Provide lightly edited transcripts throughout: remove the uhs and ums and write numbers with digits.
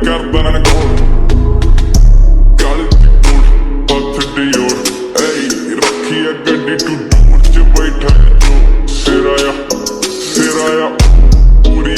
करदा ना गोल काली दी कोल हथ दी ओर ऐ रखी है गड्डी तू दूर च बैठा जो सिराया पूरी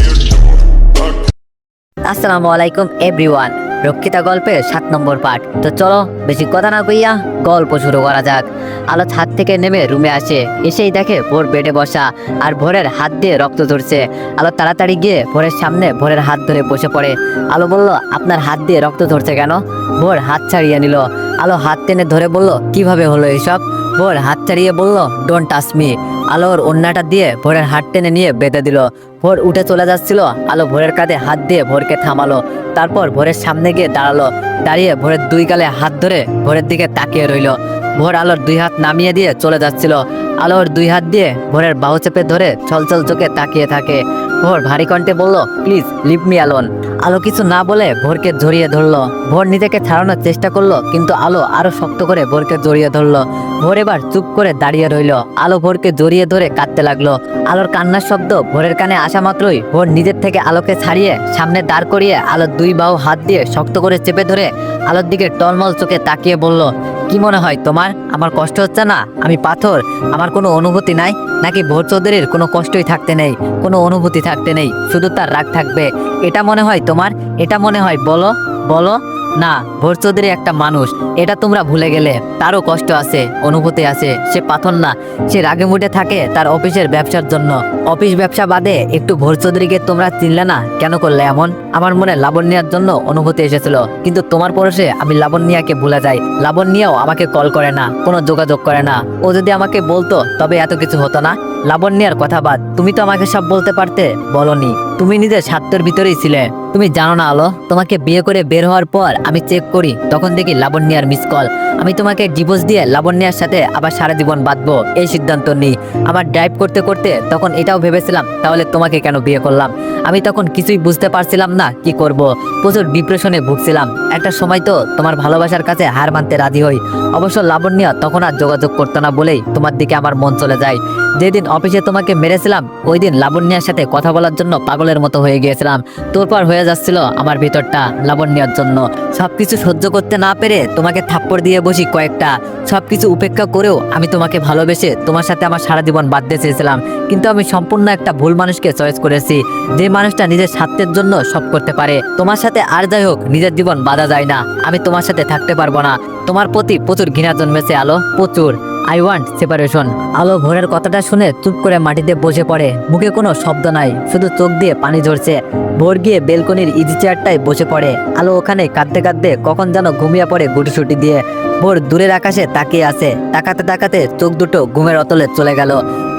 আসসালামু আলাইকুম এভরিওয়ান। রক্ষিতা গল্পের 7 নম্বর পার্ট। তো চলো বেশি কথা না কইয়া গল্প শুরু করা যাক। আলো ছাদ থেকে নেমে রুমে আসে, এসেই দেখে ভোর বেডে বসা আর ভোরের হাত দিয়ে রক্ত ঝরছে। আলো তাড়াতাড়ি গিয়ে ভোরের সামনে ভোরের হাত ধরে বসে পড়ে। আলো বলল, আপনার হাত দিয়ে রক্ত ঝরছে কেন? ভোর হাত ছাড়িয়ে নিল। আলো হাত টেনে ধরে বলল, কিভাবে হলো এসব? ভোর হাত ছাড়িয়ে বলল, ডোন্ট টাচ মি। আলোর ওন্নাটা দিয়ে ভোরের হাত টেনে নিয়ে বেঁধে দিল। ভোর উঠে চলে যাচ্ছিল, আলো ভোরের কাঁধে হাত দিয়ে ভোরকে থামালো। তারপর ভোরের সামনে গিয়ে দাঁড়ালো। দাঁড়িয়ে ভোরের দুই গালে হাত ধরে ভোরের দিকে তাকিয়ে রইল। ভোর আলোর দুই হাত নামিয়ে দিয়ে চলে যাচ্ছিল। আলোর দুই হাত দিয়ে ভোরের বাহু চেপে ধরে ছলছল চোখে তাকিয়ে থাকে। ভোর ভারী কণ্ঠে বলল, প্লিজ লিভ মি অ্যালোন। আলো কিছু না বলে ভোরকে জড়িয়ে ধরলো। ভোর নিজেকে ছাড়ানোর চেষ্টা করলো, কিন্তু আলো আরো শক্ত করে ভোরকে জড়িয়ে ধরলো। ভোর এবার চুপ করে দাঁড়িয়ে রইল। আলো ভোরকে জড়িয়ে ধরে কাঁদতে লাগলো। আলোর কান্নার শব্দ ভোরের কানে আসা মাত্রই ভোর নিজের থেকে আলোকে ছাড়িয়ে সামনে দাঁড় করিয়ে আলোর দুই বাহু হাত দিয়ে শক্ত করে চেপে ধরে আলোর দিকে টলমল চোখে তাকিয়ে বলল, কি মনে হয় তোমার? আমার কষ্ট হচ্ছে না? আমি পাথর? আমার কোনো অনুভূতি নাই নাকি? ভোর চৌধুরীর কোনো কষ্টই থাকতে নেই, কোনো অনুভূতি থাকতে নেই, শুধু তার রাগ থাকবে, এটা মনে হয় তোমার? এটা মনে হয়? বলো বলো। না, ভোর চৌধুরী একটা মানুষ, এটা তোমরা ভুলে গেলে। তারও কষ্ট আছে, অনুভূতি আছে। সে পাথর না, সে রাগে মুডে থাকে তার অফিসের ব্যবসার জন্য। অফিস ব্যবসা বাদে একটু ভোর চৌধুরীকে তোমরা চিনলে না, কেন করলে এমন? আমার মনে লাবণ্যার জন্য অনুভূতি এসেছিল, কিন্তু তোমার পরশে আমি লাবণ্যাকে ভুলে যাই। লাবণ্যাও আমাকে কল করে না, কোনো যোগাযোগ করে না। ও যদি আমাকে বলতো তবে এত কিছু হতো না। লাবণ্যার কথা বাদ, তুমি তো আমাকে সব বলতে পারতে, বলনি। তুমি নিজের স্বার্থের ভিতরেই ছিলে। তুমি জানো না আলো, তোমাকে বিয়ে করে বের হওয়ার পর আমি চেক করি, তখন দেখি লাবণ্যার মিস কল। আমি তোমাকে ডিভোর্স দিয়ে লাবণ্যার সাথে আবার সারা জীবন বাঁধবো এই সিদ্ধান্ত নিই। আবার ড্রাইভ করতে করতে তখন এটাও ভেবেছিলাম, তাহলে তোমাকে কেন বিয়ে করলাম? আমি তখন কিছুই বুঝতে পারছিলাম না কি করব। প্রচুর ডিপ্রেশনে ভুগছিলাম। একটা সময় তো তোমার ভালোবাসার কাছে হার মানতে রাজি হই। অবশ্য লাবণ্য তখন আর যোগাযোগ করতো না বলেই তোমার দিকে আমার মন চলে যায়। যেদিন অফিসে তোমাকে মেরেছিলাম ওই দিন লাবণ্যার সাথে কথা বলার জন্য পাগলের মতো হয়ে গিয়েছিলাম। তোরপর হয়ে যাচ্ছিল আমার ভিতরটা লাবণ্যার জন্য। সবকিছু সহ্য করতে না পেরে তোমাকে থাপ্পড় দিয়ে বসি কয়েকটা। সবকিছু উপেক্ষা করেও আমি তোমাকে ভালোবেসে তোমার সাথে আমার সারা জীবন বাঁধতে চেয়েছিলাম, কিন্তু আমি সম্পূর্ণ একটা ভুল মানুষকে চয়েস করেছি, যে মানুষটা নিজের স্বার্থের জন্য সব করতে পারে। তোমার সাথে আর যাই হোক নিজের জীবন বাঁধা যায় না। আমি তোমার সাথে থাকতে পারবো না। তোমার প্রতি প্রচুর ঘৃণা জন্মেছে আলো, প্রচুর। I want separation. আলো ভোরের কথাটা শুনে চুপ করে মাটিতে বসে পড়ে। মুখে কোনো শব্দ নাই, শুধু চোখ দিয়ে পানি ঝরছে। ভোর গিয়ে বেলকনির ইজি চেয়ারটায় বসে পড়ে। আলো ওখানে কাঁদতে কাঁদতে কখন যেন ঘুমিয়ে পড়ে গুটিসুটি দিয়ে। ভোর দূরের আকাশে তাকিয়ে আছে। তাকাতে তাকাতে চোখ দুটো ঘুমের অতলে চলে গেল।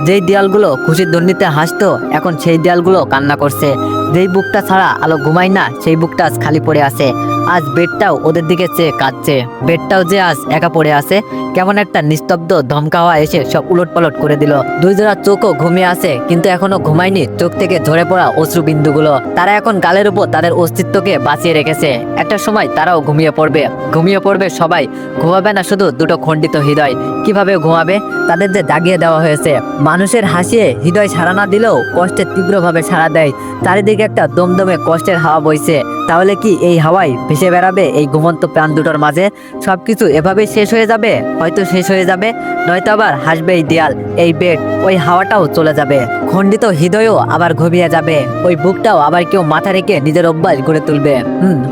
যেই দেয়ালগুলো খুশির ধ্বনিতে হাসতো, এখন সেই দেয়ালগুলো কান্না করছে। যেই বুকটা ছাড়া আলো ঘুমায় না, সেই বুকটা আজ খালি পড়ে আছে। আজ বেডটাও ওদের দিকে চেয়ে কাঁদছে। বেডটাও যে আজ একা পড়ে আছে। কেমন একটা নিস্তব্ধ ধমকা হওয়া এসে সব উলটপালট করে দিল। দুই জোড়া চোখও ঘুমিয়ে আছে, কিন্তু এখনো ঘুমায়নি চোখ থেকে ঝরে পড়া অশ্রুবিন্দুগুলো। তারা এখন গালের উপর তাদের অস্তিত্বকে বাঁচিয়ে রেখেছে। একটা সময় তারাও ঘুমিয়ে পড়বে সবাই। ঘুমাবে না শুধু দুটো খণ্ডিত হৃদয়। কিভাবে ঘুমাবে? তাদের যে জাগিয়ে দেওয়া হয়েছে। মানুষের হাসিয়ে হৃদয় সাড়া না দিলেও কষ্টে তীব্রভাবে সাড়া দেয়। চারিদিকে একটা দমদমে কষ্টের হাওয়া বইছে। তাহলে কি এই হাওয়ায় ভেসে বেড়াবে এই ঘুমন্ত প্রাণ দুটোর মাঝে? সবকিছু এভাবে শেষ হয়ে যাবে, হয়তো শেষ হয়ে যাবে, নয়তো আবার হাসবে এই দেয়াল, এই বেড, ওই হাওয়াটাও চলে যাবে। খণ্ডিত হৃদয়ও আবার ঘুমিয়ে যাবে। ওই বুকটাও আবার কেউ মাথা রেখে নিজের অভ্যাস গড়ে তুলবে।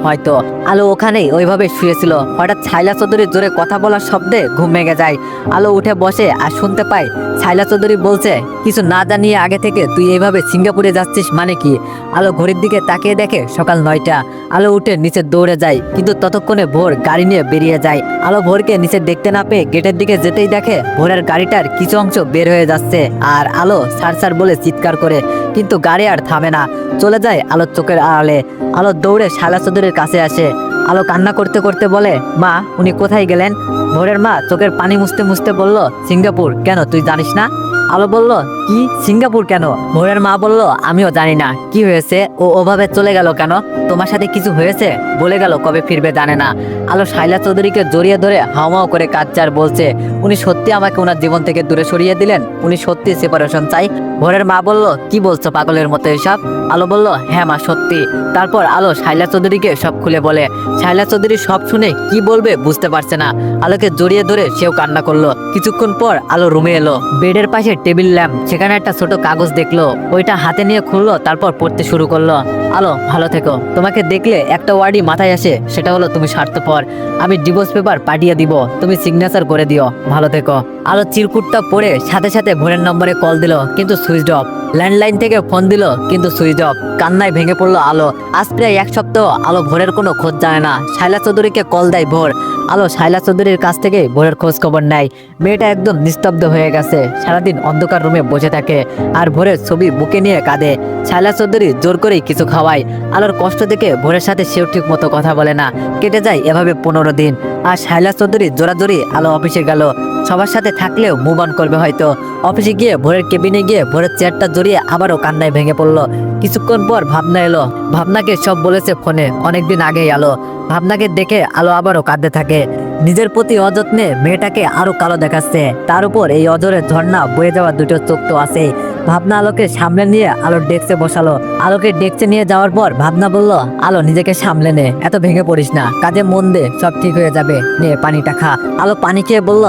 হয়তো। আলো ওখানেই ওইভাবে শুয়েছিল। হঠাৎ ছাইলা চৌধুরীর জোরে কথা বলার শব্দে ঘুম ভেঙে যায়। আলো উঠে বসে আর শুনতে পায় ছাইলা চৌধুরী বলছে, কিছু না জানিয়ে আগে থেকে তুই এইভাবে সিঙ্গাপুরে যাচ্ছিস মানে কি? আলো ঘড়ির দিকে তাকিয়ে দেখে সকাল 9টা। আলো উঠে নিচে দৌড়ে যায়, কিন্তু ততক্ষণে ভোর গাড়ি নিয়ে বেরিয়ে যায়। আলো ভোরকে নিচে দেখতে না পেয়ে গেটের দিকে যেতেই দেখে ভোরের গাড়িটার কিছু অংশ বের হয়ে যাচ্ছে। আর আলো সার বলে চিৎকার করে, কিন্তু গাড়ি আর থামে না, চলে যায় আলোর চোখের আড়ালে। আলো দৌড়ে শায়লা চৌধুরীর কাছে আসে। আলো কান্না করতে করতে বলে, মা, উনি কোথায় গেলেন? ভোরের মা চোখের পানি মুছতে মুছতে বলল, সিঙ্গাপুর। কেন, তুই জানিস না? আলো বলল, কি সিঙ্গাপুর কেন? ভোরের মা বলল, আমিও জানি না কি হয়েছে, ও ওভাবে চলে গেল কেন? তোমার সাথে কিছু হয়েছে? বলে গেল কবে ফিরবে জানে না। আলো শাইলা চৌধুরীকে জড়িয়ে ধরে হাওমাও করে কাঁদছে আর বলছে, উনি সত্যি আমাকে ওনার জীবন থেকে দূরে সরিয়ে দিলেন, উনি সত্যি সেপারেশন চাই। ভোরের মা বলল, কি বলছো পাগলের মতো এসব? আলো বলল, হ্যাঁ মা সত্যি। তারপর আলো শাইলা চৌধুরীকে সব খুলে বলে। শাইলা চৌধুরী সব শুনে কি বলবে বুঝতে পারছে না। আলোকে জড়িয়ে ধরে সেও কান্না করলো। কিছুক্ষণ পর আলো রুমে এলো। বেডের পাশে টেবিল ল্যাম্প, সেখানে একটা ছোট কাগজ দেখলো, ওইটা হাতে নিয়ে খুললো, তারপর পড়তে শুরু করলো। আলো ভালো থেকো, তোমাকে দেখলে একটা ওয়ার্ডই মাথায় আসে, সেটা হলো তুমি স্বার্থপর। আমি ডিভোর্স পেপার পাঠিয়ে দিব, তুমি সিগনেচার করে দিও, ভালো থেকো। আলো চিরকুটটা পড়ে সাথে সাথে ভোরের নম্বরে কল দিল, কিন্তু সুইচ অফ। ল্যান্ডলাইন থেকে ফোন দিল, কিন্তু সুইচ অফ। কান্নায় ভেঙে পড়লো আলো। আজ প্রায় এক সপ্তাহ আলো ভোরের কোনো খোঁজ জানে না। শাইলা চৌধুরীকে কল দেয় ভোর। আলো শাইলা চৌধুরীর কাছ থেকে ভোরের খোঁজ খবর নেয়। মেয়েটা একদম নিস্তব্ধ হয়ে গেছে, সারাদিন অন্ধকার রুমে বসে থাকে আর ভোরের ছবি বুকে নিয়ে কাঁদে। শাইলা চৌধুরী জোর করেই কিছু খাওয়ায়। আলোর কষ্ট দেখে ভোরের সাথে সেও ঠিক মতো কথা বলে না। কেটে যায় এভাবে 15 দিন। আর শাইলা চৌধুরী জোরাজোরি আলো অফিসে গেল। সবার সাথে থাকলেও মুভ অন করবে হয়তো। অফিসে গিয়ে ভোরের কেবিনে গিয়ে ভোরের চেয়ারটা জড়িয়ে আবারও কান্নায় ভেঙে পড়লো। কিছুক্ষণ পর ভাবনা এলো। ভাবনাকে সব বলেছে ফোনে অনেকদিন আগেই আলো। ভাবনাকে দেখে আলো আবারও কাঁদতে থাকে। নিজের প্রতি অযত্নে মেয়েটাকে আরো কালো দেখাচ্ছে। তার উপর এই অজরের ঝর্ণা বয়ে যাওয়া দুটো চোখ তো আছে। ভাবনা আলোকে সামলে নিয়ে আলোর ডেস্কে বসালো। আলোকে ডেস্কে নিয়ে যাওয়ার পর ভাবনা বলল, আলো নিজেকে সামলে নে, এত ভেঙে পড়িস না, কাজে মন দে, সব ঠিক হয়ে যাবে, নে পানিটা খা। আলো পানি খেয়ে বলল,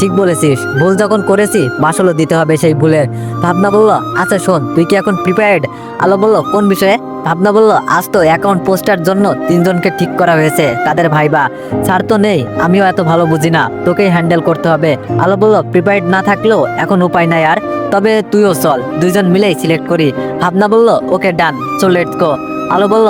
ঠিক বলেছিস, ভুল যখন করেছি মাসুলও দিতে হবে সেই ভুলের। ভাবনা বলল, আচ্ছা শোন, তুই কি এখন প্রিপেয়ার্ড? আলো বলল, কোন বিষয়ে? ভাবনা বলল, আজ তো অ্যাকাউন্ট পোস্টার জন্য 3 জনকে ঠিক করা হয়েছে, তাদের ভাইবা। ছাড় তো নেই, আমিও এত ভালো বুঝি না, তোকেই হ্যান্ডেল করতে হবে। আলো বলল, প্রিপেয়ার্ড না থাকলেও এখন উপায় নাই আর, তবে তুইও চল, 2 জন মিলেই সিলেক্ট করি। ভাবনা বলল, ওকে ডান, চল লেটস গো। আলো বলল,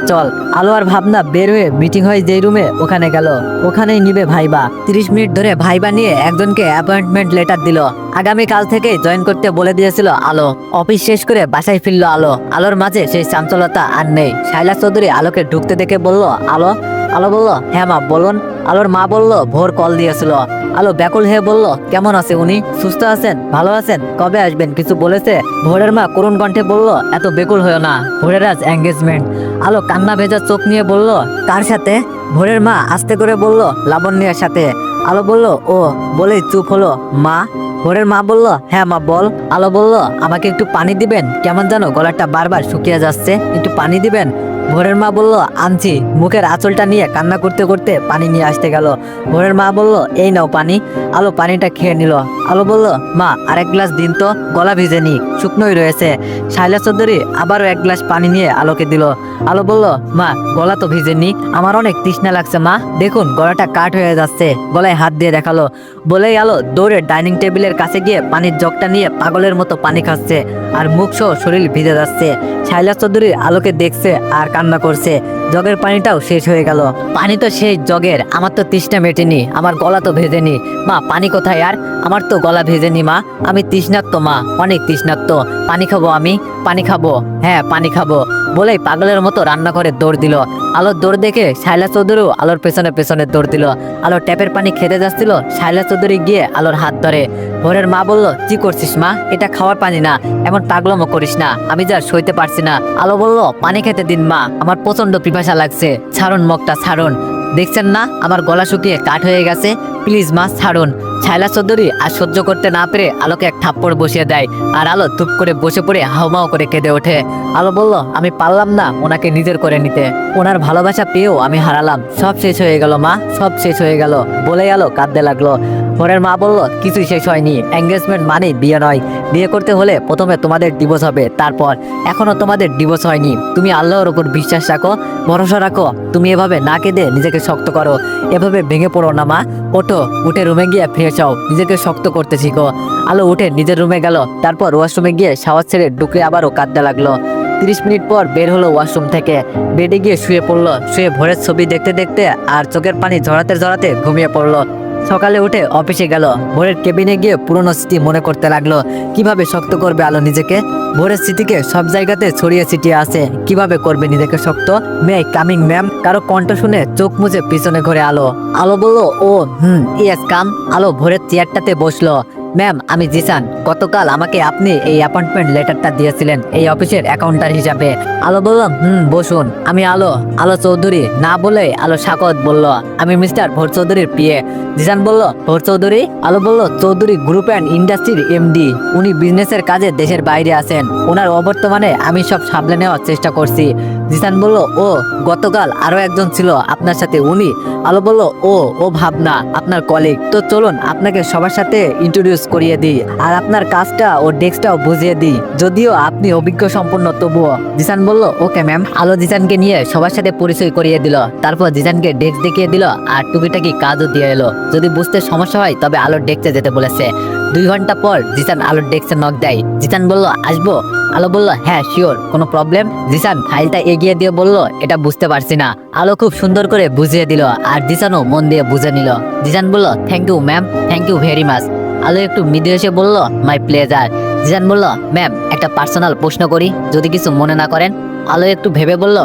চল। আলো আর ভাবনা বের হয়ে মিটিং হয় যেই রুমে, ওখানে গেল। ওখানেই নিবে ভাইবা। 30 মিনিট ধরে ভাইবা নিয়ে একজনকে অ্যাপয়েন্টমেন্ট লেটার দিল। আগামীকাল থেকে জয়েন করতে বলে দিয়েছিল আলো। অফিস শেষ করে বাসায় ফিরলো আলো। আলোর মাঝে সেই চাঞ্চলতা আর নেই। শাইলা চৌধুরী আলোকে ঢুকতে দেখে বলল, আলো। আলো বলল, হ্যাঁ মা বলুন। আলোর মা বলল, ভোর কল দিয়েছিল। আলো ব্যাকুল হয়ে বলল, কেমন আছে উনি? সুস্থ আছেন? ভালো আছেন? কবে আসবেন কিছু বলেছে? ভোরের মা করুণ কণ্ঠে বলল, এত বেকুল হয়েও না, ভোরের আজ এঙ্গেজমেন্ট। আলো কান্না ভেজা চোখ নিয়ে বলল, কার সাথে? ভোরের মা আস্তে করে বলল, লাবণ্যের সাথে। আলো বলল, ও বলেই চুপ হলো। মা? ভোরের মা বলল, হ্যাঁ মা বল। আলো বলল, আমাকে একটু পানি দিবেন, কেমন যেন গলাটা বারবার শুকিয়ে যাচ্ছে, একটু পানি দিবেন। ভোরের মা বলল, আনছি। মুখের আঁচলটা নিয়ে কান্না করতে করতে পানি নিয়ে আসতে গেল। ভোরের মা বলল, এই নাও পানি। আলো পানিটা খেয়ে নিল। আলো বলল, মা আরেক গ্লাস দিন তো, গলা ভিজেনি, শুকনোই রয়েছে। শাইলা চৌধুরী আবারও 1 গ্লাস পানি নিয়ে আলোকে দিল। আলো বলল, মা গলা তো ভিজেনি, আমার অনেক তৃষ্ণা লাগছে মা, দেখুন গলাটা কাট হয়ে যাচ্ছে। গলায় হাত দিয়ে দেখালো। বলেই আলো দৌড়ে ডাইনিং টেবিলের কাছে গিয়ে পানির জগটা নিয়ে পাগলের মতো পানি খাচ্ছে আর মুখ সহ শরীর ভিজে যাচ্ছে। শাইলা চৌধুরী আলোকে দেখছে আর কান্না করছে। জগের পানিটাও শেষ হয়ে গেল। পানি তো সেই জগের, আমার তো তৃষ্ণা মেটেনি, আমার গলা তো ভেজেনি। মা পানি কোথায় আর? আমার তো গলা ভেজেনি মা, আমি তৃষ্ণার্ত মা, অনেক তৃষ্ণার্ত, পানি খাবো আমি, পানি খাবো, হ্যাঁ পানি খাবো। বলেই পাগলের মতো রান্না করে দৌড় দিল। আলোর দৌড় দেখে শাইলা চৌধুরীও আলোর পেছনে পেছনে দৌড় দিল। আলো ট্যাপের পানি খেতে যাচ্ছিল, শাইলা চৌধুরী গিয়ে আলোর হাত ধরে। ভোরের মা বলল, কি করছিস মা, এটা খাওয়ার পানি না, এমন পাগলামো করিস না, আমি যা সইতে পারছি না। আলো বলল, পানি খেতে দিন মা, আমার প্রচন্ড পিপাসা লাগছে, ছাড়ুন মগটা ছাড়ুন, দেখছেন না আমার গলা শুকিয়ে কাঠ হয়ে গেছে, প্লিজ মা ছাড়ুন। শাইলা চৌধুরী আর সহ্য করতে না পেরে আলোকে এক থাপ্পড় বসিয়ে দেয়। আর আলো চুপ করে বসে পড়ে হাউমাউ করে কেঁদে ওঠে। আলো বলল, আমি পারলাম না ওনাকে নিজের করে নিতে, ওনার ভালোবাসা পেয়েও আমি হারালাম, সব শেষ হয়ে গেল মা, সব শেষ হয়ে গেল। বলেই আলো কাঁদতে লাগলো। ভোরের মা বলল, কিছুই শেষ হয়নি, এঙ্গেজমেন্ট মানেই বিয়ে নয়, বিয়ে করতে হলে প্রথমে তোমাদের ডিভোর্স হবে, তারপর। এখনো তোমাদের ডিভোর্স হয়নি, তুমি আল্লাহর উপর বিশ্বাস রাখো, ভরসা রাখো, তুমি এভাবে না কেঁদে নিজেকে শক্ত করো, এভাবে ভেঙে পড়ো না মা, ওঠো, উঠে রুমে গিয়ে ফ্রেশ হও, নিজেকে শক্ত করতে শিখো। আলো উঠে নিজের রুমে গেল। তারপর ওয়াশরুমে গিয়ে শাওয়ার ছেড়ে ঢুকে আবারও কাঁদতে লাগলো। 30 মিনিট পর বের হলো ওয়াশরুম থেকে। বেডে গিয়ে শুয়ে পড়লো। শুয়ে ভোরের ছবি দেখতে দেখতে আর চোখের পানি ঝরাতে ঝরাতে ঘুমিয়ে পড়লো। সকালে উঠে অফিসে গেল। ভোরের কেবিনে গিয়ে পুরনো স্মৃতি মনে করতে লাগলো। কিভাবে শক্ত করবে আলো নিজেকে? ভোরের স্মৃতিকে সব জায়গাতে ছড়িয়ে ছিটিয়ে আছে, কিভাবে করবে নিজেকে শক্ত? মে কামিং ম্যাম। কারো কণ্ঠ শুনে চোখ মুছে পিছনে ঘুরে আলো। আলো বলল, ও ইয়েস কাম। আলো ভোরের চেয়ারটাতে বসলো। ম্যাম আমি জিসান, গতকাল আমাকে আপনি এই অ্যাপয়েন্টমেন্ট লেটারটা দিয়েছিলেন এই অফিসের অ্যাকাউন্টার হিসাবে। আলো বলল বসুন। আমি আলো আলো চৌধুরী না বলে আলো সাকত বলল, আমি মিস্টার ভোর চৌধুরীর পিএ। জিসান বলল, ভোর চৌধুরী? আলো বলল, চৌধুরী গ্রুপ অ্যান্ড ইন্ডাস্ট্রির এমডি। উনি বিজনেসের কাজে দেশের বাইরে আছেন, ওনার অবর্তমানে আমি সব সামলে নেওয়ার চেষ্টা করছি। জিসান বলল, ও গতকাল আরো একজন ছিল আপনার সাথে, উনি? আলো বলল, ও ভাবনা আপনার কলিগ। তো চলুন আপনাকে সবার সাথে ইন্ট্রোডিউস করিয়ে দিই, আর আপনার কাজটা ও ডেস্কটাও বুঝিয়ে দিই, যদিও আপনি অভিজ্ঞ সম্পন্ন তবুও। জিসান বলল, ওকে ম্যাম। আলো জিসানকে নিয়ে সবার সাথে পরিচয় করিয়ে দিল, তারপর জিসানকে ডেস্ক দেখিয়ে দিল আর টুকিটাকি কাজও দিয়ে এলো। যদি বুঝতে সমস্যা হয় তবে আলোর ডেস্কে যেতে বলেছে। 2 ঘন্টা পর জিসান আলোর ডেস্কে নক দেয়। জিসান বলল, আসবো? আলো বলল, হ্যাঁ শিওর, কোনো প্রবলেম? জিসান ফাইলটা এগিয়ে দিয়ে বলল, এটা বুঝতে পারছি না। আলো খুব সুন্দর করে বুঝিয়ে দিল আর জিসানও মন দিয়ে বুঝে নিল। জিসান বলল, thank you ma'am, thank you very much. আলো একটু মৃদু এসে বলল, মাই প্লেজার। জিসান বলল, ম্যাম একটা পার্সোনাল প্রশ্ন করি, যদি কিছু মনে না করেন। আলো একটু ভেবে বলল,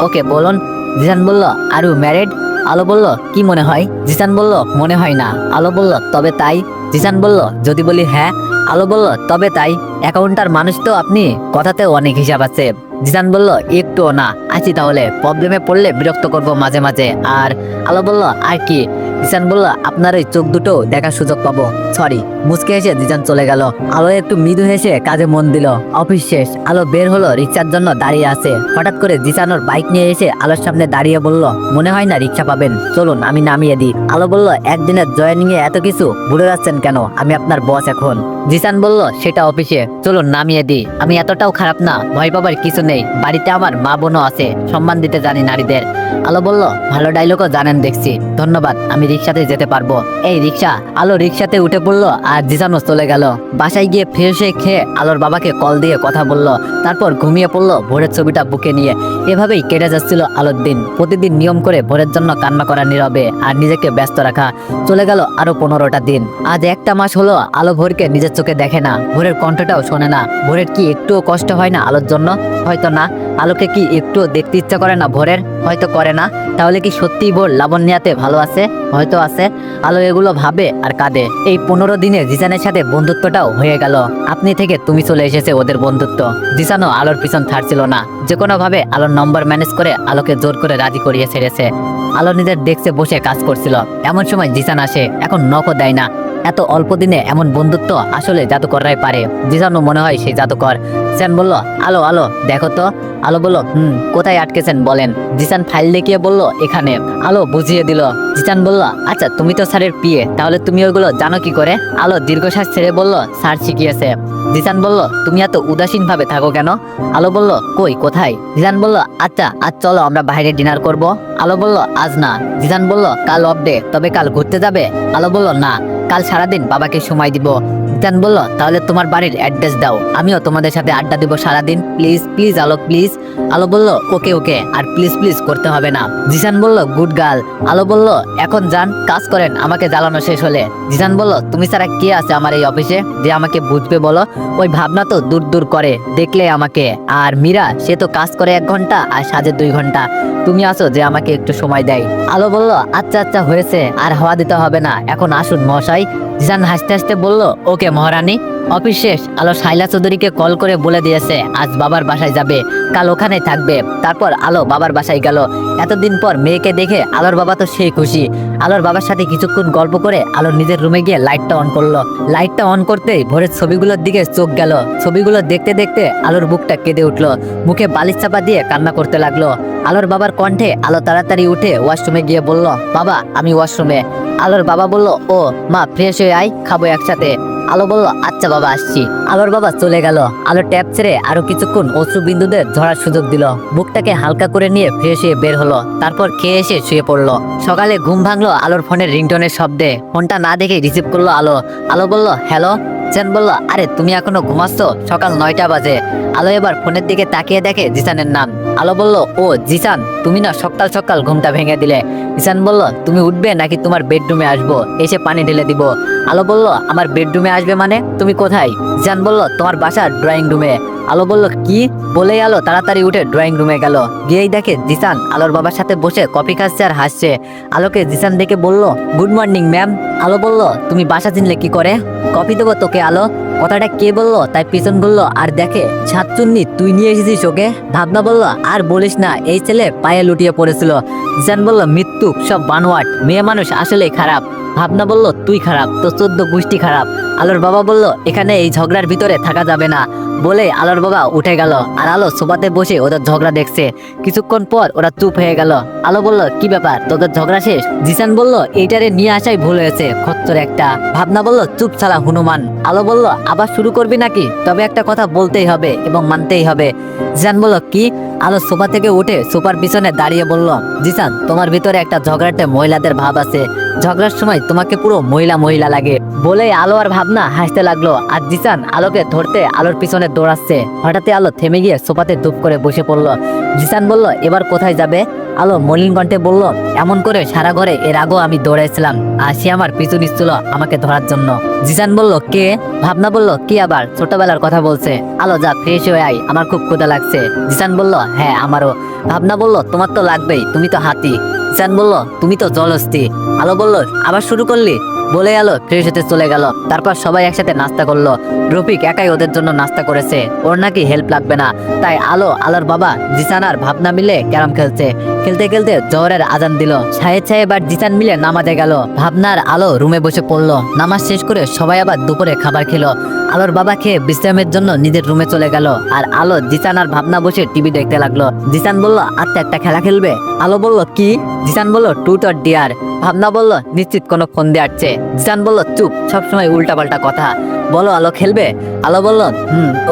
ওকে বলুন। জিসান বলল, আর ইউ ম্যারিড? আলো বলল, কি মনে হয়? জিসান বলল, মনে হয় না। আলো বলল, তবে তাই? জিসান বলল, যদি বলি হ্যাঁ? আলো বলল, তবে তাই। অ্যাকাউন্টার মানুষ তো আপনি, কথাতে অনেক হিসাব আছে। জিসান বলল, একটুও না। আছি তাহলে, প্রবলেমে পড়লে বিরক্ত করব মাঝে মাঝে। আর আলো বলল, আর কি? জিসান বলল, আপনার ওই চোখ দুটো দেখার সুযোগ পাবো। সরি। মুচকে হেসে জিসান চলে গেল। আলো একটু মৃদু হেসে কাজে মন দিল। অফিস শেষ, আলো বের হলো, রিক্সার জন্য দাঁড়িয়ে আছে। হঠাৎ করে জিসান ওর বাইক নিয়ে এসে আলোর সামনে দাঁড়িয়ে বলল, মনে হয় না রিক্সা পাবেন, চলুন আমি নামিয়ে দিই। আলো বলল, একদিনের জয়েনিং এ এত কিছু ভুলে যাচ্ছেন কেন? আমি আপনার বস এখন। জিসান বলল, সেটা অফিসে, চলুন নামিয়ে দিই। আমি এতটাও খারাপ না, ভয় পাবার কিছু নেই। বাড়িতে আমার মা বোনও আছে, সম্মান দিতে জানি নারীদের। আলো বলল, ভালো ডায়লগও জানেন দেখছি, ধন্যবাদ, আমি রিক্সাতে যেতে পারবো। এই রিক্সা। আলো রিক্সাতে উঠে পড়লো আর জিসানও চলে গেল। বাসায় গিয়ে ফ্রেশ হয়ে খেয়ে আলোর বাবাকে কল দিয়ে কথা বলল, তারপর ঘুমিয়ে পড়লো ভোরের ছবিটা বুকে নিয়ে। এভাবেই কেটে যাচ্ছিল আলোর দিন। প্রতিদিন নিয়ম করে ভোরের জন্য কান্না করা নীরবে আর নিজেকে ব্যস্ত রাখা। চলে গেল আরো 15টা দিন। আজ 1টা মাস হলো আলো ভোরকে নিজের চোখে দেখে না, ভোরের কণ্ঠটাও শোনে না। ভোরের কি একটুও কষ্ট হয় না আলোর জন্য? হয়তো না। আলোকে কি একটুও দেখতে ইচ্ছা করে না ভোরের? হয়তো করে না। তাহলে কি সত্যিই ভোর লাবণ্যাতে ভালো আছে? হয়তো আছে। আলো এগুলো ভাবে আর কাঁদে। এই 15 দিনে জিসানের সাথে বন্ধুত্বটাও হয়ে গেল। আপনি থেকে তুমি চলে এসেছে ওদের বন্ধুত্ব। জিসানও আলোর পিছন ছাড়ছিল না, যে কোনো ভাবে আলোর নম্বর ম্যানেজ করে আলোকে জোর করে রাজি করিয়ে ছেড়েছে। আলো নিজের ডেস্কে বসে কাজ করছিল, এমন সময় জিসান আসে। এখন নকও দেয় না। এত অল্প দিনে এমন বন্ধুত্ব আসলে জাদুকররাই পারে। জিসানও মনে হয় সেই জাদুকর। জিসান বলল, আলো আলো দেখো তো। আলো বলল, কোথায় আটকেছেন বলেন। জিসান ফাইল দেখিয়ে বলল, এখানে। আলো বুঝিয়ে দিল। জিসান বলল, আচ্ছা তুমি তো স্যারের পিএ, তাহলে তুমি ওইগুলো জানো কি করে? আলো দীর্ঘশ্বাস ছেড়ে বলল, স্যার শিখিয়েছে। জিসান বলল, তুমি এত উদাসীন ভাবে থাকো কেন? আলো বলল, কই কোথায়? জিসান বলল, আচ্ছা আজ চলো আমরা বাইরে ডিনার করব। আলো বলল, আজ না। জিসান বলল, কাল অফ ডে, তবে কাল ঘুরতে যাবে? আলো বলল, না, কাল সারাদিন বাবাকে সময় দিব। জিসান বলল, তাহলে তোমার বাড়ির অ্যাড্রেস দাও, আমিও তোমাদের সাথে আড্ডা দিব সারাদিন, প্লিজ প্লিজ আলো প্লিজ। আলো বলল, ওকে ওকে, আর প্লিজ প্লিজ করতে হবে না। জিসান বলল, গুড গার্ল। আলো বলল, এখন যান, কাজ করেন, আমাকে জ্বালানো শেষ হলে। জিসান বলল, তুমি ছাড়া কে আছে আমার এই অফিসে যে আমাকে বুঝবে বলো? ওই ভাবনা তো দূর দূর করে দেখলে আমাকে। আর মীরা, সে তো কাজ করে 1 ঘন্টা আর সাজে 2 ঘন্টা। তুমি আসো যে আমাকে একটু সময় দেয়। আলো বলল, আচ্ছা আচ্ছা হয়েছে, আর হাওয়া দিতে হবে না, এখন আসুন মশাই। জিসান হাসতে হাসতে বলল, ওকে মহারানী। অফিস শেষ। আলো শাইলা চৌধুরীকে কল করে বলে দিয়েছে আজ বাবার বাসায় যাবে, কাল ওখানেই থাকবে। তারপর আলো বাবার বাসায় গেল। এতদিন পর মেয়েকে দেখে আলোর বাবা তো সেই খুশি। আলোর বাবার সাথে কিছুক্ষণ গল্প করে আলো নিজের রুমে গিয়ে লাইটটা অন করলো। লাইটটা অন করতেই ভোরের ছবিগুলোর দিকে চোখ গেল। ছবিগুলো দেখতে দেখতে আলোর বুকটা কেঁদে উঠলো। মুখে বালিশ চাপা দিয়ে কান্না করতে লাগলো। আলোর বাবার কণ্ঠে আলো তাড়াতাড়ি উঠে ওয়াশরুমে গিয়ে বলল, বাবা আমি ওয়াশরুমে। আলোর বাবা বলল, ও মা ফ্রেশ হয়ে আয়, খাবো একসাথে। আলো বলল, আচ্ছা বাবা আসছি। আলোর বাবা চলে গেল। আলো ট্যাপ ছেড়ে আরো কিছুক্ষণ অশ্রু বিন্দুদের ঝরার সুযোগ দিল। বুকটাকে হালকা করে নিয়ে ফ্রেশ হয়ে বের হলো। তারপর খেয়ে এসে শুয়ে পড়লো। সকালে ঘুম ভাঙলো আলোর ফোনের রিংটোনের শব্দে। ফোনটা না দেখে রিসিভ করলো আলো। আলো বলল, হ্যালো। জিসান বলল, আরে তুমি এখনো ঘুমাচ্ছ? সকাল 9টা বাজে। আলো এবার ফোনের দিকে তাকিয়ে দেখে জিসানের নাম। আলো বলল, ও জিসান, তুমি না সকাল সকাল ঘুমটা ভেঙে দিলে। জিসান বলল, তুমি উঠবে নাকি তোমার বেডরুমে আসবো, এসে পানি ঢেলে দিব? আলো বলল, আমার বেডরুমে আসবে মানে? তুমি কোথায়? জিসান বলল, তোমার বাসার ড্রয়িং রুমে। আলো বলল কি বলেই আলো তাড়াতাড়ি উঠে ড্রয়িং রুমে গেল। গিয়েই দেখে জিসান আলোর বাবার সাথে বসে কফি খাচ্ছে আর হাসছে। আলোকে জিসান দেখে বলল, গুড মর্নিং ম্যাম। আলো বলল, তুমি বাসা চিনলে কি করে? কফি দেবো তোকে আলো। কথাটা কে বললো তাই পিছন ঘুরলো আর দেখে ছাদচুন্নি তুই নিয়ে এসেছিস ওকে। ভাবনা বলল, আর বলিস না, এই ছেলে পায়ে লুটিয়ে পড়েছিল। জিসান বলল, মৃত্যু সব বানোয়াট, মেয়ে মানুষ আসলেই খারাপ। ভাবনা বলল, তুই খারাপ, তো 14 গোষ্ঠী খারাপ। আলোর বাবা বলল, এখানে এই ঝগড়ার ভিতরে থাকা যাবে না। বলে আলোর বাবা উঠে গেল আর আলো সোফাতে বসে ওদের ঝগড়া দেখছে। কিছুক্ষণ পর ওরা চুপ হয়ে গেল। আলো বলল, কি ব্যাপার, তোদের ঝগড়া শেষ? জিসান বলল, এইটারে নিয়ে আসাই ভুল হয়েছে, খচ্চর একটা। ভাবনা বলল, চুপ ছাড়া হনুমান। আলো বলল, আবার শুরু করবি নাকি? তবে একটা কথা বলতেই হবে এবং মানতেই হবে। জিসান বলল, কি? আলো সোফা থেকে উঠে সোফার পিছনে দাঁড়িয়ে বলল, জিসান, তোমার ভিতরে একটা ঝগড়াটে মহিলাদের ভাব আছে। ঝগড়ার সময় তোমাকে পুরো মহিলা মহিলা লাগে। বলে আলো আর ভাবনা হাসতে লাগলো আর জিসান আলোকে ধরতে আলোর পিছনে দৌড়াচ্ছে। হঠাৎই আলো থেমে গিয়ে সোফাতে ধূপ করে বসে পড়লো। জিসান বলল, এবার কোথায় যাবে? আলো মলিন কণ্ঠে বলল, এমন করে সারা ঘরে এর আগেও আমি দৌড়াইছিলাম আর সে আমার পিছু নিচ্ছিল আমাকে ধরার জন্য। জিসান বলল, কে? ভাবনা বলল, কি আবার ছোটবেলার কথা বলছে। আলো, যা ফ্রেশ হয়ে আয়, আমার খুব ক্ষুধা লাগছে। জিসান বলল, হ্যাঁ আমারও। ভাবনা বলল, তোমার তো লাগবেই, তুমি তো হাতি। জিসান বলল, তুমি তো জলস্থি। আলো বলল, আবার শুরু করলি? বলে আলো ফ্রেশ হতে চলে গেল। তারপর সবাই একসাথে নাস্তা করলো। রফিক একাই ওদের জন্য নাস্তা করেছে, ওর নাকি হেল্প লাগবে না। তাই আলোর বাবা, জিসান আর ভাবনা মিলে ক্যারাম খেলছে। খেলতে খেলতে জোহরের আজান দিল। সাহেব আর জিসান মিলে নামাজে গেল। ভাবনা আর আলো রুমে বসে পড়লো। নামাজ শেষ করে সবাই আবার দুপুরে খাবার খেলো। আলোর বাবা খেয়ে বিশ্রামের জন্য নিজের রুমে চলে গেল আর আলো, জিসান আর ভাবনা বসে টিভি দেখতে লাগলো। জিসান বলল, আচ্ছা একটা খেলা খেলবে? আলো বলল, কি? জিসান বলল, ট্রুথ অর ডিয়ার। ভাবনা বলল, নিশ্চিত কোনো ফোন দিয়ে আসছে। জিসান বলল, চুপ, সবসময় উল্টাপাল্টা কথা বলো। আলো খেলবে? আলো বলল,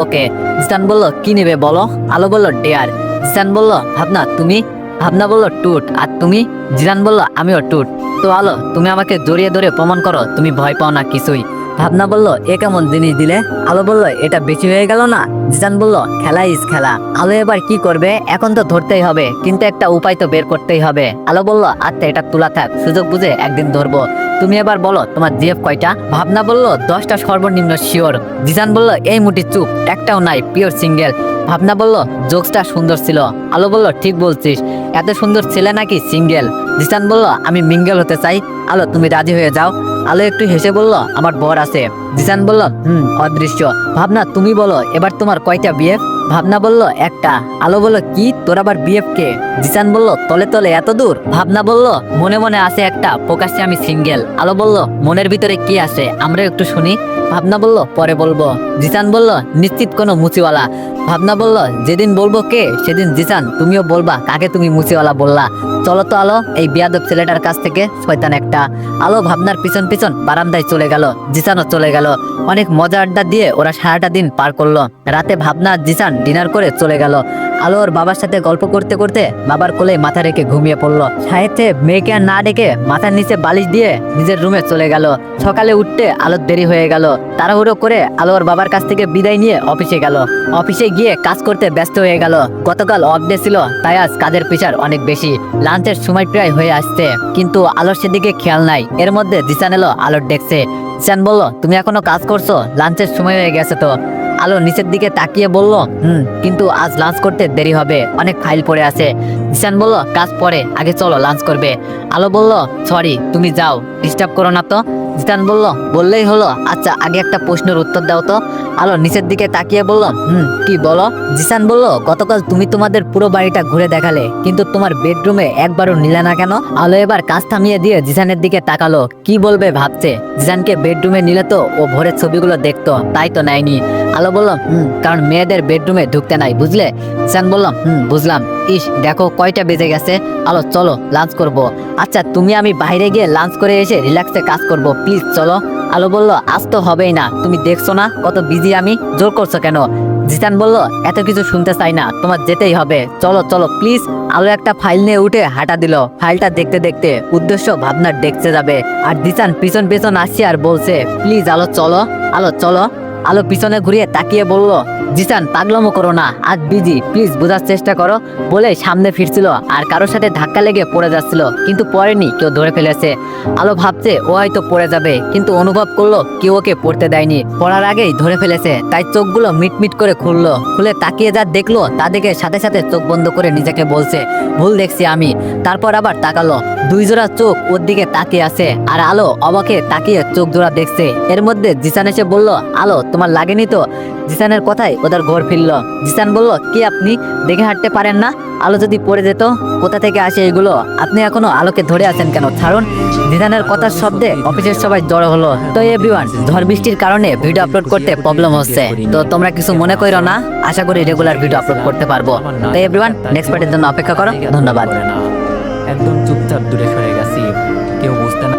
ওকে। জিসান বলল, কি নেবে বলো? আলো বলল, ডিয়ার। জিসান বলল, ভাবনা তুমি? ভাবনা বলল, টুট। আর তুমি? জিসান বলল, আমিও টুট। তো আলো, তুমি আমাকে জড়িয়ে ধরে প্রমাণ করো তুমি ভয় পাও না কিছুই। ভাবনা বলল, এ কেমন জিনিস দিলে? আলো বলল, এটা বেশি হয়ে গেল না? জিসান বলল, খেলা ইস খেলা। আলো এবার কি করবে? এখন তো ধরতেই হবে, কিন্তু একটা উপায় তো বের করতেই হবে। আলো বলল, আচ্ছা এটা তুলা থাক, সুযোগ বুঝে একদিন ধরবো। তুমি এবার বলো তোমার জিএফ কয়টা? ভাবনা বলল, 10টা সর্বনিম্ন শিওর। জিসান বলল, এই মুটি চুপ, একটাও নাই, পিওর সিঙ্গেল। ভাবনা বলল, জোকসটা সুন্দর ছিল। আলো বলল, ঠিক বলছিস, এত সুন্দর ছেলে নাকি সিঙ্গেল? জিসান বলল, আমি মিঙ্গেল হতে চাই। আলো, তুমি রাজি হয়ে যাও। আলো একটু হেসে বলল, আমার বর আছে। জিসান বলল, অদৃশ্য। ভাবনা, তুমি বলো এবার তোমার কয়টা বিএফ? ভাবনা বলল, একটা। আলো বলল, কি, তোর আবার বিএফ কে? জিসান বলল, তলে তলে এত দূর। ভাবনা বলল, মনে মনে আছে একটা, প্রকাশ্যে আমি সিঙ্গেল। আলো বলল, মনের ভিতরে কি আছে আমরা একটু শুনি। ভাবনা বলল, পরে বলবো। জিসান বলল, নিশ্চিত কোনো মুচিওয়ালা। ভাবনা বলল, যেদিন বলবো কে সেদিন জিসান তুমিও বলবা কাকে তুমি মুচিওয়ালা বললা। চলো তো আলো, এই বিয়াদব ছেলেটার কাছ থেকে, শয়তান একটা। আলো ভাবনার পিছন পিছন বারান্দায় চলে গেল। জিসানও চলে গেল। অনেক মজা আড্ডা দিয়ে ওরা সারাটা দিন পার করলো। রাতে ভাবনা আর জিসান ডিনার করে চলে গেল। আলো ওর বাবার সাথে গল্প করতে করতে বাবার কোলে মাথা রেখে ঘুমিয়ে পড়লো। সাহেবকে মেয়েকে আর না ডেকে মাথার নিচে বালিশ দিয়ে নিজের রুমে চলে গেল। সকালে উঠতে আলোর দেরি হয়ে গেল। তাড়াহুড়ো করে আলো ওর বাবার কাছ থেকে বিদায় নিয়ে অফিসে গেল। অফিসে গিয়ে কাজ করতে ব্যস্ত হয়ে গেল। গতকাল অফ ডে ছিল, তাই আজ কাজের প্রেশার অনেক বেশি। লাঞ্চের সময় প্রায় হয়ে আসছে, কিন্তু আলোর সেদিকে খেয়াল নাই। এর মধ্যে জিসান এলো আলোর ডেস্কে। জিসান বলল, তুমি এখনো কাজ করছো? লাঞ্চের সময় হয়ে গেছে তো। আলো নিচের দিকে তাকিয়ে বলল, কিন্তু আজ লাঞ্চ করতে দেরি হবে, অনেক ফাইল পড়ে আছে। জিসান বলল, কাজ পরে, আগে চলো লাঞ্চ করবে। আলো বলল, সরি, তুমি যাও, ডিস্টার্ব করো না তো। জিসান বলল, বললেই হলো। আচ্ছা, আগে একটা প্রশ্নের উত্তর দাও তো। আলো নিচের দিকে তাকিয়ে বলল, কি বলো? জিসান বলল, গতকাল তুমি তোমাদের পুরো বাড়িটা ঘুরে দেখালে, কিন্তু তোমার বেডরুমে একবারও নিলে না কেন? আলো এবার কাজ থামিয়ে দিয়ে জিসানের দিকে তাকালো, কি বলবে ভাবছে। জিসানকে বেডরুমে নিলে তো ও ভোরের ছবিগুলো দেখতো, তাই তো নেয়নি। আলো বলল, কারণ মেয়েদের বেডরুমে ঢুকতে নাই, বুঝলে? জিসান বলল, বুঝলাম। ইস, দেখো কয়টা বেজে গেছে। আলো, চলো লাঞ্চ করব। আচ্ছা, তুমি আমি বাইরে গিয়ে লাঞ্চ করে এসে রিল্যাক্সে কাজ করব, প্লিজ চলো। আলো বলল, আজ তো হবেই না, তুমি দেখছো না কত বিজি আমি, জোর করছো কেন? জিসান বলল, এত কিছু শুনতে চাই না, তোমার যেতেই হবে, চলো চলো প্লিজ। আলো একটা ফাইল নিয়ে উঠে হাঁটা দিল। ফাইলটা দেখতে দেখতে উদ্দেশ্য ভাবনার ডেস্কে যাবে, আর জিসান পিছন পিছন আসছে আর বলছে, প্লিজ আলো চলো। আলো চলো। আলো পিছনে ঘুরিয়ে তাকিয়ে বলল, জিসান পাগলামো করো না, আজ বিজি, প্লিজ বোঝার চেষ্টা করো। বলে সামনে ফিরছিল আর কারোর সাথে ধাক্কা লেগে পড়ে যাচ্ছিল, কিন্তু পড়েনি, কেউ ধরে ফেলেছে। আলো ভাবছে ও হয়তো পড়ে যাবে, কিন্তু অনুভব করলো কেউ ওকে পড়তে দেয়নি, পড়ার আগেই ধরে ফেলেছে। তাই চোখগুলো মিটমিট করে খুললো, খুলে তাকিয়ে যা দেখলো তা দেখে সাথে সাথে চোখ বন্ধ করে নিজেকে বলছে, ভুল দেখছি আমি। তারপর আবার তাকালো, দুই জোড়া চোখ ওর দিকে তাকিয়ে আছে, আর আলো অবাকে তাকিয়ে চোখ জোড়া দেখছে। এর মধ্যে জিসান এসে বলল, আলো তোমার লাগেনি তো? জিসানের কথায় ওদের ঘর ফিরল। জিসান বলল, কি আপনি দেখে হাঁটতে পারেন না? আলো যদি পড়ে যেত। কোথা থেকে আসে এগুলো? আপনি এখনো আলোকে ধরে আছেন কেন? ছাড়ুন। জিসানের কথার শব্দে অফিসের সবাই জড়ো হলো। তো এভরিওয়ান, ঝড় বৃষ্টির কারণে ভিডিও আপলোড করতে প্রবলেম হচ্ছে, তো তোমরা কিছু মনে করো না, আশা করি রেগুলার ভিডিও আপলোড করতে পারবো। তো এভরিওয়ান, নেক্সট পার্টের জন্য অপেক্ষা করো। ধন্যবাদ। একদম চুপচাপ দূরে সরে গেছি, কেউ বুঝতে না